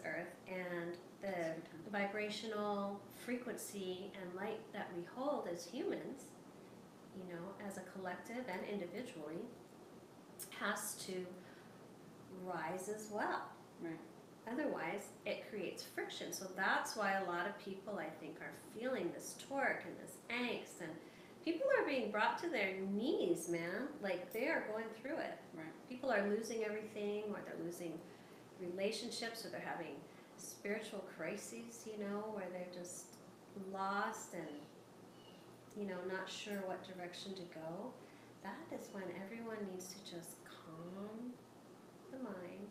Earth, and the vibrational frequency and light that we hold as humans, you know, as a collective and individually, has to rise as well. Right. Otherwise, it creates friction. So that's why a lot of people, I think, are feeling this torque and this angst, and people are being brought to their knees, man. Like, they are going through it. Right. People are losing everything, or they're losing relationships, or they're having spiritual crises, you know, where they're just lost and, you know, not sure what direction to go. That is when everyone needs to just calm the mind.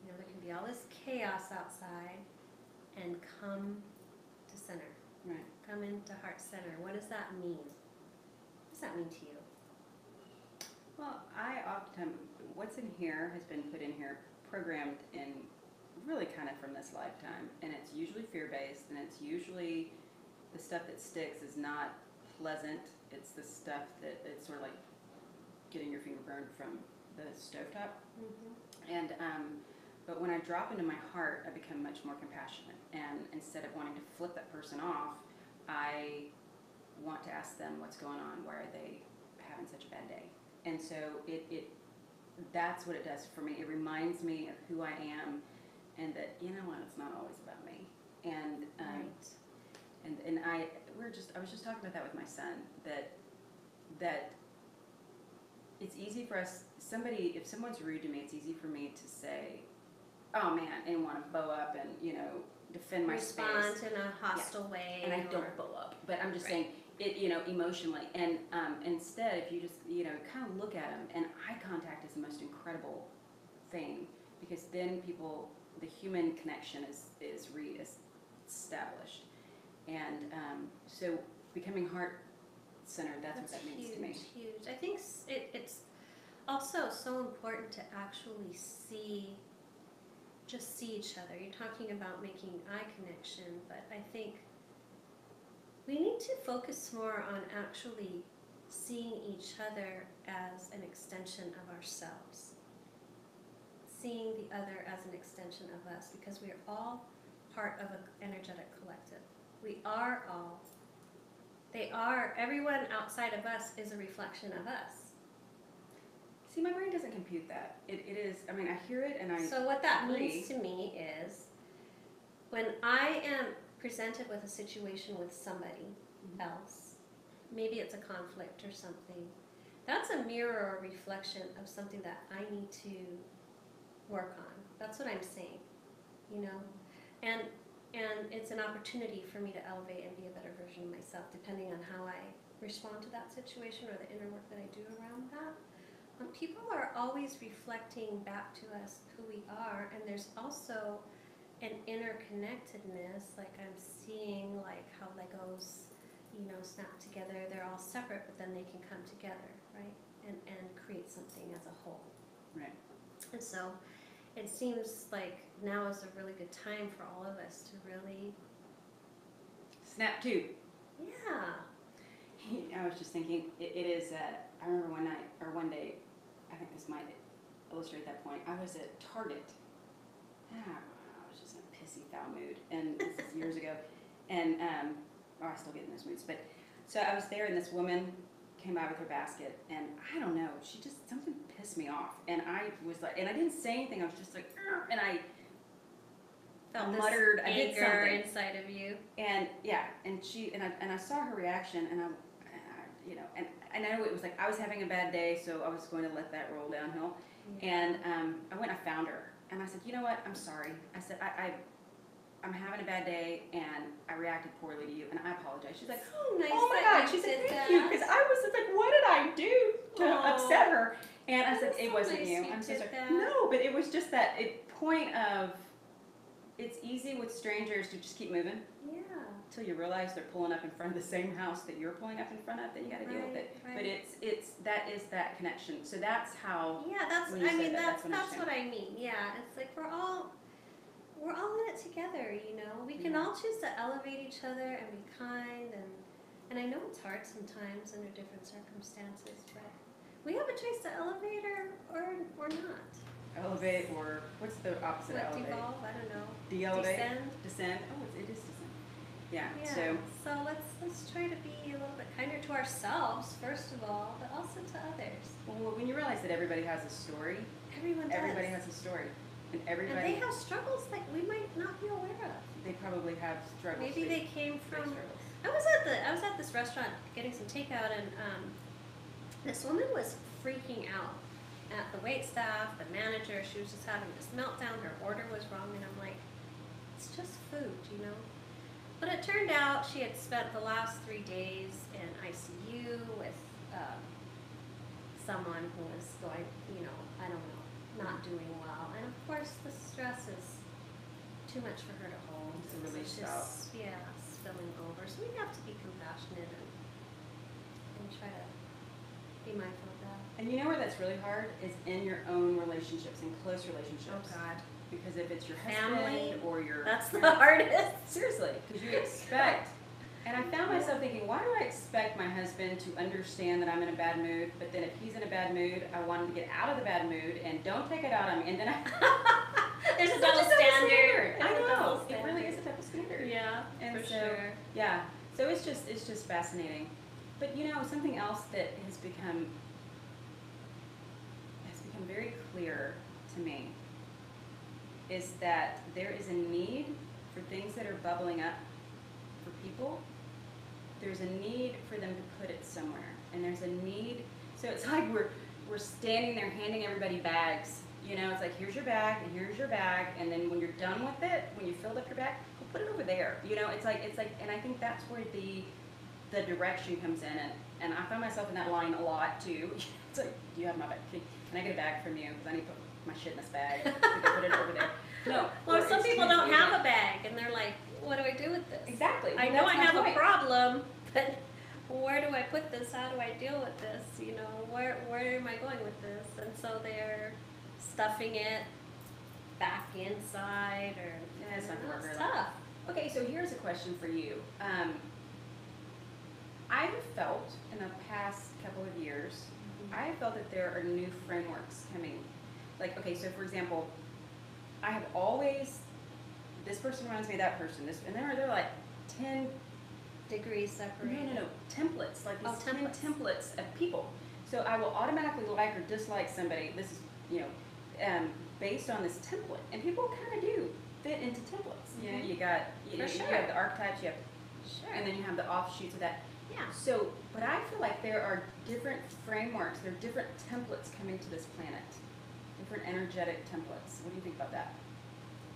You know, there can be all this chaos outside, and come to center. Right. Come into heart center. What does that mean? What does that mean to you? Well, I oftentimes, what's in here has been put in here, programmed in really kind of from this lifetime, and it's usually fear-based, and it's usually the stuff that sticks is not pleasant. It's the stuff that it's sort of like getting your finger burned from the stovetop. And but when I drop into my heart, I become much more compassionate, and instead of wanting to flip that person off, I want to ask them what's going on, why are they having such a bad day. And so that's what it does for me. It reminds me of who I am, and that, you know what, it's not always about me. And I was just talking about that with my son, that it's easy for us, if someone's rude to me, it's easy for me to say, oh man, and want to bow up and, you know, defend my space. Respond in a hostile way. And I don't bow up, but I'm just saying it, you know, emotionally. And instead, if you just, you know, kind of look at them, and eye contact is the most incredible thing, because then the human connection is re-established. And so becoming heart-centered, that's what that means huge, to me. Huge. I think it's also so important to actually just see each other. You're talking about making eye connection, but I think we need to focus more on actually seeing each other as an extension of ourselves. Seeing the other as an extension of us, because we are all part of an energetic collective. We are all. Everyone outside of us is a reflection of us. See, my brain doesn't compute that. It is, I mean, I hear it and I So what that agree. means to me is, when I am presented with a situation with somebody else, maybe it's a conflict or something, that's a mirror or reflection of something that I need to work on. That's what I'm saying, you know? And it's an opportunity for me to elevate and be a better version of myself, depending on how I respond to that situation or the inner work that I do around that. People are always reflecting back to us who we are, and there's also an interconnectedness. Like, I'm seeing like how Legos, you know, snap together. They're all separate, but then they can come together, right? And create something as a whole. Right. And so it seems like now is a really good time for all of us to really Snap to. Yeah. I was just thinking, it is, I remember one day, I think this might illustrate that point. I was at Target. I was just in a pissy, foul mood, and this is years ago. And, I still get in those moods. But, so I was there, and this woman came by with her basket, and I don't know, something pissed me off. And I was like, and I didn't say anything, I was just like, and I muttered, I did something inside of you. And yeah, and I saw her reaction, and I you know, and I know it was like I was having a bad day, so I was going to let that roll downhill. Yeah. And I went and I found her, and I said, you know what, I'm sorry. I said, I'm having a bad day, and I reacted poorly to you, and I apologize. She's like, Oh, nice. oh my God. She said, thank you, because I was just like, what did I do to upset her? And I said, it wasn't you. I'm so sorry. No, but it was just that point of, it's easy with strangers to just keep moving. Yeah. Until you realize they're pulling up in front of the same house that you're pulling up in front of, then you got to deal with it. Right. But it's that connection. So that's how. Yeah, that's when you say that's what what I mean. Yeah, it's like we're all in it together. You know, we can all choose to elevate each other and be kind, and I know it's hard sometimes under different circumstances, but we have a choice to elevate or not. Elevate, or what's the opposite of elevate? Devolve? I don't know. De-elevate? Descend? Oh, it is descend. Yeah. Yeah. So let's try to be a little bit kinder to ourselves, first of all, but also to others. Well, when you realize that everybody has a story, everybody has a story, and everybody. And they have struggles like we might not be aware of. They probably have struggles. Maybe they came from. struggles. I was at this restaurant getting some takeout, and this woman was freaking out at the wait staff, the manager. She was just having this meltdown. Her order was wrong, and I'm like, it's just food, you know. But it turned out she had spent the last 3 days in ICU with someone who was going, you know, I don't know, not doing well. And of course, the stress is too much for her to hold. It's a release valve. Yeah, spilling over. So we have to be compassionate and try to be mindful of that. And you know where that's really hard is in your own relationships, in close relationships. Oh God. Because if it's your Family, husband or your that's friend, the hardest. seriously, because you expect. And I found myself thinking, why do I expect my husband to understand that I'm in a bad mood? But then if he's in a bad mood, I want him to get out of the bad mood and don't take it out on me. And then There's a It's double such a standard. I There's a know. double It really standard. is a double standard. Yeah, And for so, sure. yeah. So it's just fascinating. But you know, something else that has become very clear to me is that there is a need for things that are bubbling up for people. There's a need for them to put it somewhere, and there's a need. So it's like we're standing there handing everybody bags. You know, it's like, here's your bag and here's your bag, and then when you're done with it, when you filled up your bag, go put it over there. You know, it's like, and I think that's where the direction comes in, and I find myself in that line a lot too. It's like, do you have my bag? Can I get a bag from you? Because I need to put my shit in this bag. Can I put it over there? No. Well, some people don't have a bag, and they're like, what do I do with this? Exactly. I know I have a problem, but where do I put this? How do I deal with this? You know, where am I going with this? And so they're stuffing it back inside, or it's not gonna work really. Stuff. Okay, so here's a question for you. I've felt in the past couple of years, I felt that there are new frameworks coming. Like, okay, so for example, I have always, this person reminds me of that person, this, and they're like 10 degrees separated. No, templates, like these 10 templates. templates of people. So I will automatically like or dislike somebody. This is, you know, based on this template. And people kind of do fit into templates. You know, you got, you have the archetypes, you have, and then you have the offshoots of that. Yeah. So, but I feel like there are different frameworks, there are different templates coming to this planet. Different energetic templates. What do you think about that? I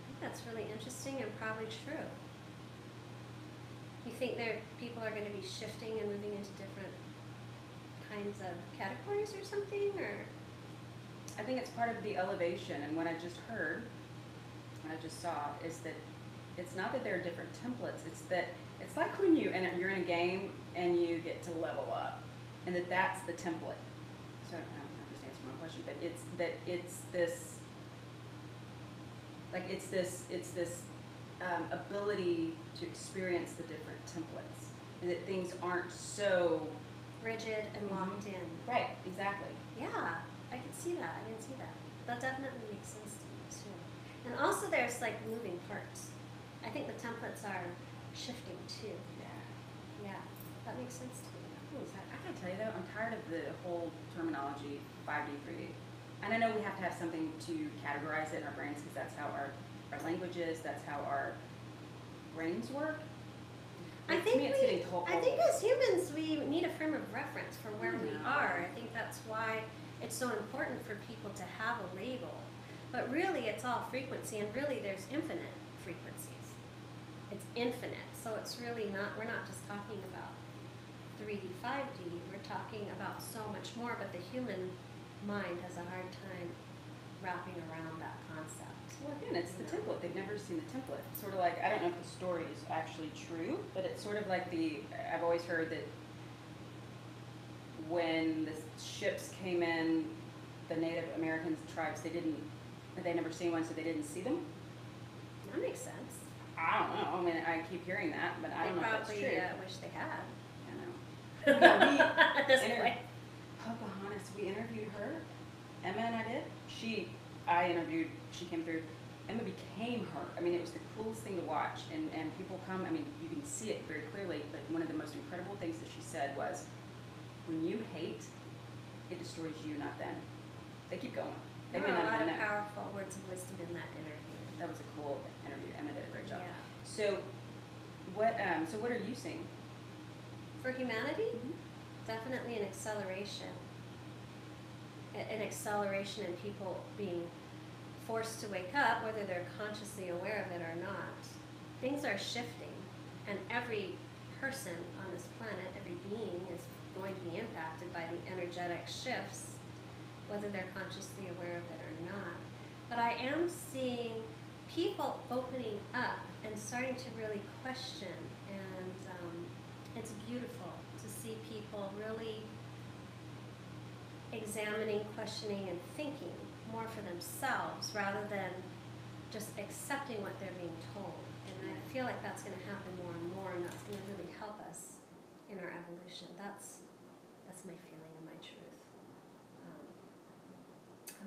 think that's really interesting and probably true. You think people are going to be shifting and moving into different kinds of categories or something, or? I think it's part of the elevation, and what I just heard, what I just saw, is that it's not that there are different templates, it's that it's like when you're in a game and you get to level up, and that's the template. So I don't know if this answers my question, but it's this ability to experience the different templates, and that things aren't so rigid and locked in. Right, exactly. Yeah, I can see that. I can see that. That definitely makes sense to me too. And also there's like moving parts. I think the templates are shifting too. Yeah, that makes sense to me. I gotta tell you though, I'm tired of the whole terminology 5D, 3D. And I know we have to have something to categorize it in our brains because that's how our language is, that's how our brains work. I think as humans we need a frame of reference for where we are. I think that's why it's so important for people to have a label. But really it's all frequency, and really there's infinite frequencies. It's infinite. So it's really not, we're not just talking about 3D, 5D, we're talking about so much more, but the human mind has a hard time wrapping around that concept. Well, again, it's the template. They've never seen the template. Sort of like, I don't know if the story is actually true, but it's sort of like I've always heard that when the ships came in, the Native American tribes, they never seen one, so they didn't see them. That makes sense. I don't know. I mean, I keep hearing that, but I don't know if that's true. They probably wish they had. I know. At this point. Pocahontas, we interviewed her. Emma and I did. She came through. Emma became her. I mean, it was the coolest thing to watch. And people come, I mean, you can see it very clearly, but one of the most incredible things that she said was, when you hate, it destroys you, not them. They keep going. There were a lot of powerful words of wisdom in that interview. That was a cool interview. Emma did a great job. Yeah. So what are you seeing? For humanity, definitely an acceleration. An acceleration in people being forced to wake up, whether they're consciously aware of it or not. Things are shifting, and every person on this planet, every being is going to be impacted by the energetic shifts, whether they're consciously aware of it or not. But I am seeing people opening up and starting to really question, and it's beautiful to see people really examining, questioning, and thinking more for themselves rather than just accepting what they're being told. And I feel like that's going to happen more and more, and that's going to really help us in our evolution. That's my feeling and my truth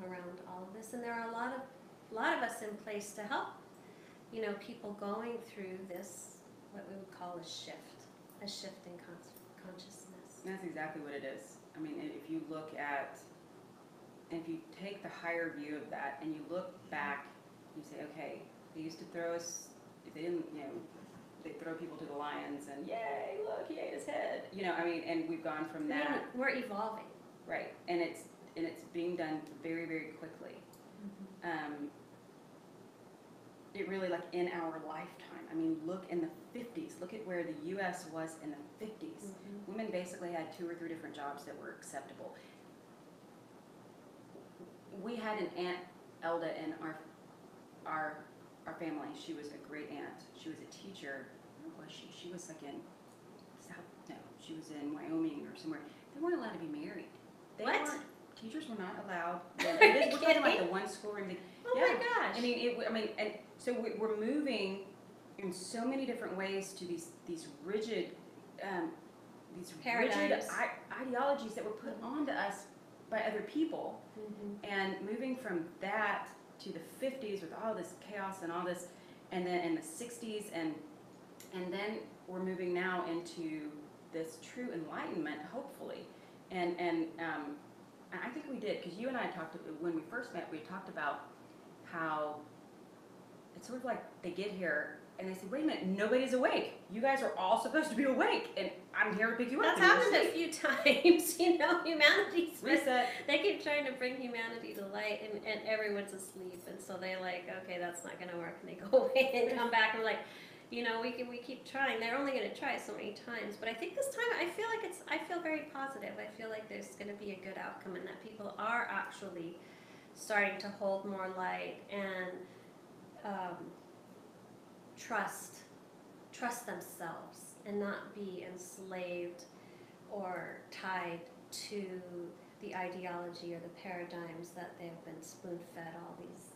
around all of this. And there are a lot of us in place to help, people going through this, what we would call a shift. a shift in consciousness. That's exactly what it is. I mean, if you look at, and if you take the higher view of that and you look back, you say, okay, they used to throw us, if they didn't, you know, they throw people to the lions and yay, look, he ate his head. You know, I mean, and we've gone from that. I mean, we're evolving. Right, and it's being done very, very quickly. It really, like, in our lifetime. I mean, look in the 50s. Look at where the U.S. was in the 50s. Women basically had 2 or 3 different jobs that were acceptable. We had an Aunt Elda in our family. She was a great aunt. She was a teacher. Where was she? She was like in she was in Wyoming or somewhere. They weren't allowed to be married. Teachers were not allowed. We're talking about the one school room. Oh my gosh! I mean, and so we're moving in so many different ways to these rigid, paradigms, ideologies that were put onto us by other people, and moving from that to the 50s with all this chaos and all this, and then in the 60s, and then we're moving now into this true enlightenment, hopefully, and I think we did, because you and I talked, when we first met, we talked about how it's sort of like they get here and they say, wait a minute, nobody's awake. You guys are all supposed to be awake, and I'm here to pick you up. That's happened a few times, you know, humanity's reset. They keep trying to bring humanity to light, and everyone's asleep, and so they're like, okay, that's not going to work, and they go away and come back and like, you know, we keep trying. They're only going to try so many times, but I think this time I feel very positive. I feel like there's going to be a good outcome, and that people are actually starting to hold more light and trust themselves and not be enslaved or tied to the ideology or the paradigms that they've been spoon-fed all these,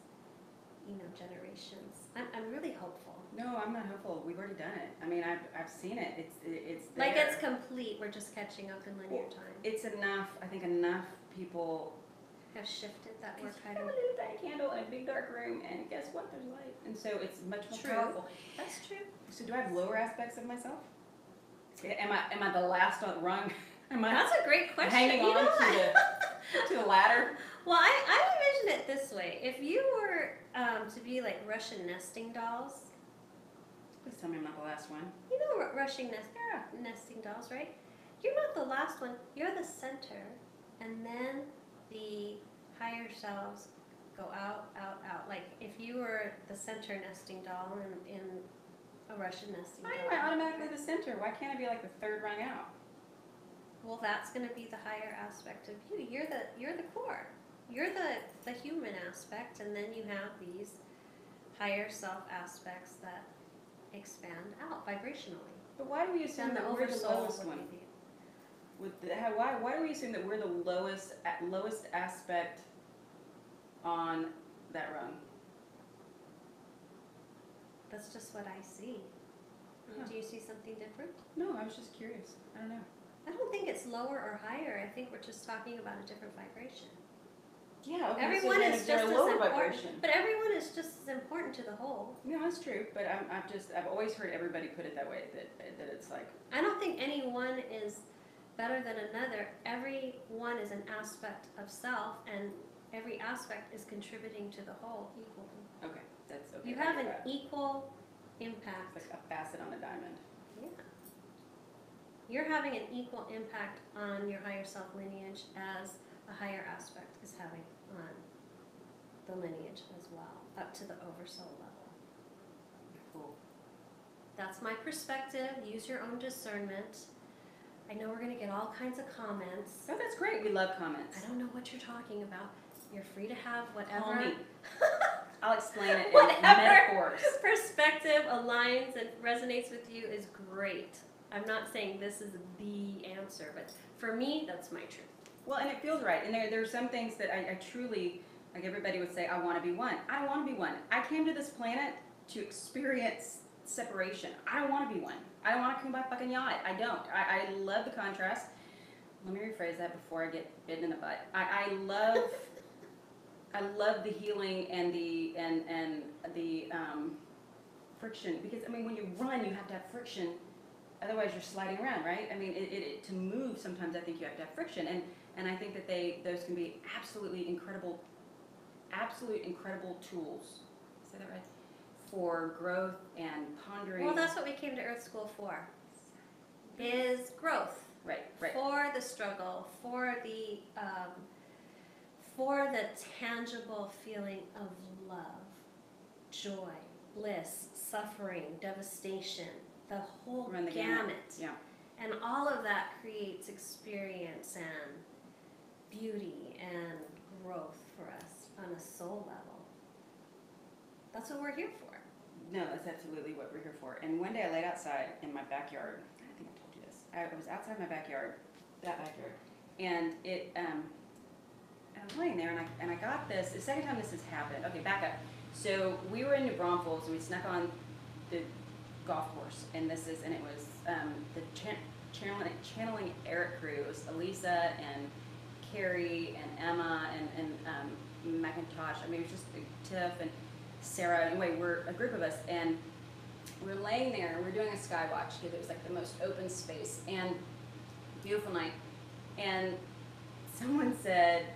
you know, generations. I'm really hopeful. No, I'm not hopeful. We've already done it. I mean, I've seen it. It's there. Like it's complete. We're just catching up in linear time. It's enough. I think enough people have shifted that we're kind of a little tiny candle in a big dark room, and guess what? There's light, and so it's much more powerful. That's true. So do I have lower aspects of myself? Am I the last on rung? That's a great question. Hanging on to the ladder. Well, I envision it this way: if you were to be like Russian nesting dolls. Please tell me I'm not the last one. You know Russian nesting dolls, right? You're not the last one. You're the center, and then the higher selves go out, out, out. Like if you were the center nesting doll in a Russian nesting doll. Why am I automatically the center? Why can't I be like the third rung out? Well, that's going to be the higher aspect of you. You're the core. You're the human aspect, and then you have these higher self aspects that expand out vibrationally. But why do we assume that we're the lowest one? Why do we assume that we're the lowest aspect on that rung? That's just what I see. Huh. Do you see something different? No, I was just curious. I don't know. I don't think it's lower or higher. I think we're just talking about a different vibration. Yeah, okay. Everyone is just as important, vibration. but everyone is just as important to the whole. No, that's true. But I've always heard everybody put it that way. That it's like. I don't think any one is better than another. Every one is an aspect of self, and every aspect is contributing to the whole equally. Okay, that's okay. You have an equal impact. It's like a facet on a diamond. Yeah. You're having an equal impact on your higher self lineage as a higher aspect is having on the lineage as well, up to the oversoul level. Cool. That's my perspective. Use your own discernment. I know we're going to get all kinds of comments. Oh, that's great. We love comments. I don't know what you're talking about. You're free to have whatever. Call me. I'll explain it in whatever metaphors. Perspective aligns and resonates with you is great. I'm not saying this is the answer, but for me, that's my truth. Well, and it feels right. And there are some things that I truly, like everybody would say, I want to be one. I don't want to be one. I came to this planet to experience separation. I don't want to be one. I don't want to come by fucking yacht. I don't. I love the contrast. Let me rephrase that before I get bitten in the butt. I love the healing and the friction, because I mean when you run you have to have friction otherwise you're sliding around, right? I mean, to move, sometimes I think you have to have friction, and I think that those can be absolute incredible tools. Say that right? For growth and pondering. Well, that's what we came to Earth School for. Is growth. Right. For the struggle, for the tangible feeling of love, joy, bliss, suffering, devastation, the whole gamut. Yeah. And all of that creates experience and beauty and growth for us on a soul level. That's what we're here for. No, that's absolutely what we're here for. And one day I laid outside in my backyard. I think I told you this. I was outside my backyard, and I was laying there, and I got this. The second time this has happened. Okay, back up. So we were in New Braunfels, and we snuck on the golf course, and it was the channeling Eric crew. It was Elisa and Kerry and Emma and McIntosh. I mean, it was just Tiff and Sarah. Anyway, we're a group of us, and we're laying there. We're doing a sky watch because it was like the most open space and beautiful night. And someone said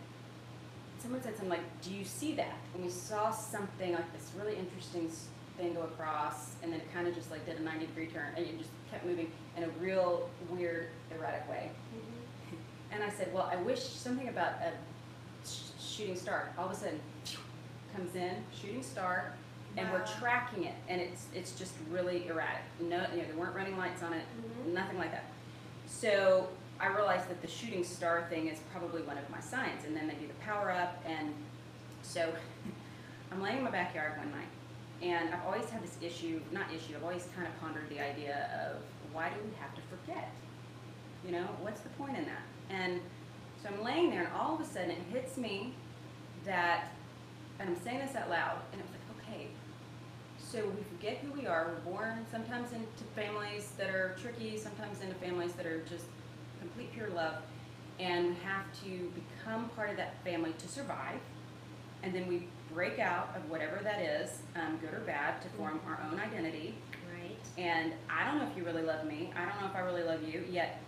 something like, "Do you see that?" And we saw something like this really interesting thing go across, and then it kind of just like did a 90-degree turn, and it just kept moving in a real weird, erratic way. Mm-hmm. And I said, "Well, I wish something about a shooting star." All of a sudden, comes in, shooting star, and we're tracking it, and it's just really erratic. No, there weren't running lights on it, nothing like that. So I realized that the shooting star thing is probably one of my signs, and then they do the power up, and so I'm laying in my backyard one night, and I've always had this I've always kind of pondered the idea of, why do we have to forget? What's the point in that? And so I'm laying there, and all of a sudden it hits me that, and I'm saying this out loud, and it was like, okay, so we forget who we are. We're born sometimes into families that are tricky, sometimes into families that are just complete pure love, and we have to become part of that family to survive, and then we break out of whatever that is, good or bad, to form our own identity. Right. And I don't know if you really love me, I don't know if I really love you, yet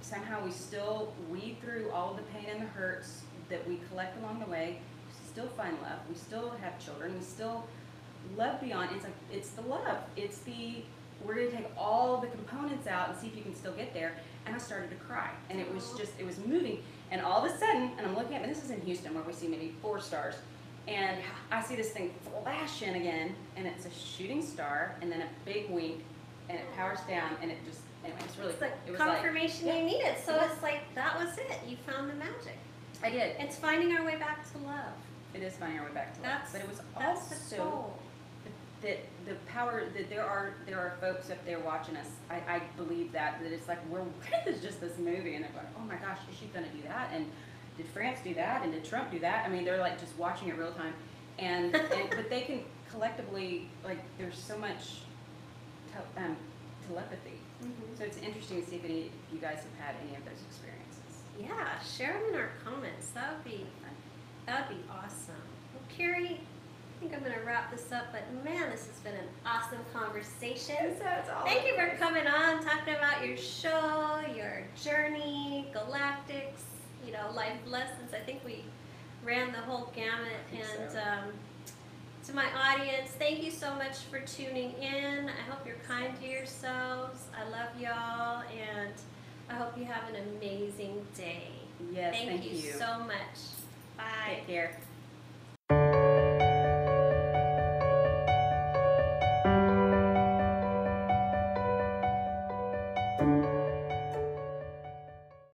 somehow we still weed through all the pain and the hurts that we collect along the way. We still find love, we still have children, we still love beyond. It's the love, we're going to take all the components out and see if you can still get there. And I started to cry, and it was moving, and all of a sudden, and I'm looking at, and this is in Houston where we see maybe 4 stars, and I see this thing flash in again, and it's a shooting star, and then a big wink, and it powers down, and it just, anyway, it's really cool. It's the confirmation you needed, so it's like, that was it, you found the magic. I did. It's finding our way back to love. It is finding our way back to love. But it was that's the also goal. that the power, that there are folks up there watching us. I believe that it's like, it's just this movie, and they're going, oh my gosh, is she going to do that? And did France do that? And did Trump do that? I mean, they're like just watching it real time, and but they can collectively, like, there's so much telepathy. Mm-hmm. So it's interesting to see if you guys have had any of those experiences. Yeah, share them in our comments. That would be awesome. Well, Kerry, I think I'm going to wrap this up, but man, this has been an awesome conversation. Thank you for coming on, talking about your show, your journey, galactics, life lessons. I think we ran the whole gamut. And to my audience, thank you so much for tuning in. I hope you're kind to yourselves. I love y'all, and I hope you have an amazing day. Yes, thank you so much. Bye. Take care.